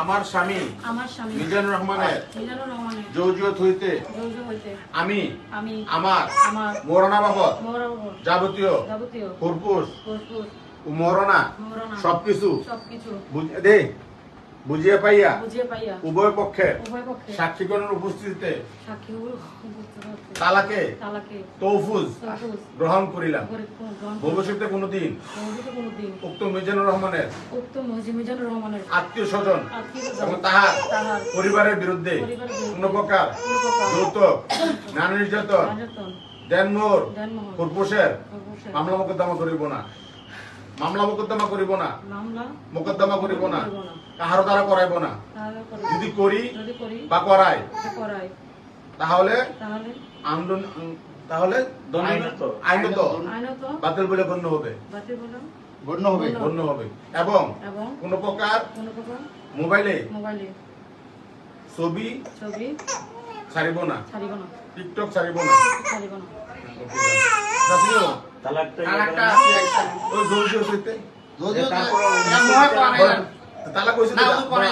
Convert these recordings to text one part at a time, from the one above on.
আমার স্বামী মিজানুর রহমানের জৌজিয়ত হইতে আমি আমার মরণা বাবদ যাবতীয় ফুরফুস ও মরণা সবকিছু বুঝিয়ে পাইয়া উভয় পক্ষের সাক্ষীগণের উপস্থিতিতে তালাকে তৌফুজ গ্রহণ করিলাম। ভবিষ্যতে কোনদিন উক্ত মিজানুর রহমানের আত্মীয় স্বজন এবং তাহার পরিবারের বিরুদ্ধে কোন প্রকার যৌতুক, নারী নির্যাতন, দেনমোহর, ফুরফুসের মামলা মোকদ্দমা করিব না, মোকদ্দমা করিব না, কাহারও দ্বারা করাইব না। যদি করি বা করাই তাহলে আইনত বাতিল বলে গণ্য হবে এবং কোন প্রকার মোবাইলে ছবি ছাড়িব না, টিকটক ছাড়িব না।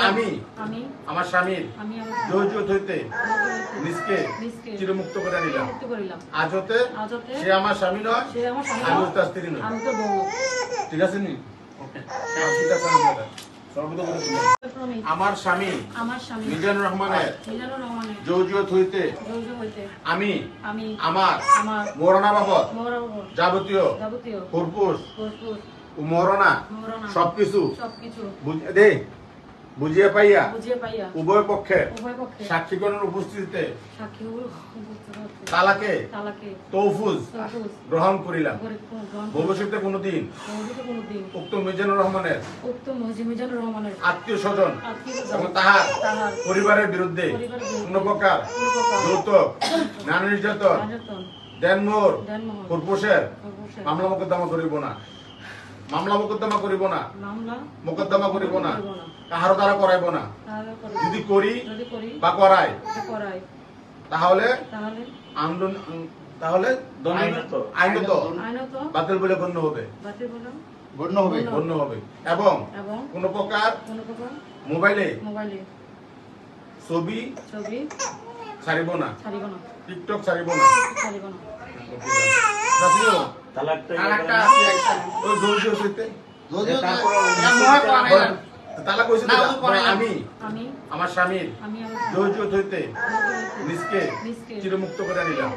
আমি আমার স্বামীর জৌজিয়ত হইতে নিজকে চিরমুক্ত করে নিলাম। আজ হতে সে আমার স্বামী নয়, আমি তার স্ত্রী নয়। ঠিক আছে নি? আমার স্বামী মিজানুর রহমানের জৌজিয়ত হইতে আমি আমার মরণা বাবদ যাবতীয় ফুরফুস ও মরণা সবকিছু বুঝিয়ে পাইয়া উভয় পক্ষের সাক্ষীগণের উপস্থিতিতে তালাকে তৌফুজ গ্রহণ করিলাম। ভবিষ্যতে কোনদিন উক্ত মিজানুর রহমানের আত্মীয় স্বজন এবং তাহার পরিবারের বিরুদ্ধে কোন প্রকার যৌতুক, নারী নির্যাতন, দেনমোহর, ফুরফুসের মামলা মোকদ্দমা করিব না, কাহারও দ্বারা করাইব না। যদি করি বা করাই তাহলে আইনত বাতিল বলে গণ্য হবে এবং কোন প্রকার মোবাইলে ছবি ছাড়িব না, টিকটক ছাড়িব না। আমি আমার স্বামীর জৌজিয়ত হইতে নিজকে চিরমুক্ত করে নিলাম।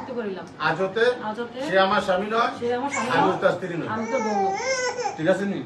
আজ হতে সে আমার স্বামী নয়, আমি তার স্ত্রী নয়। ঠিক আছে নি?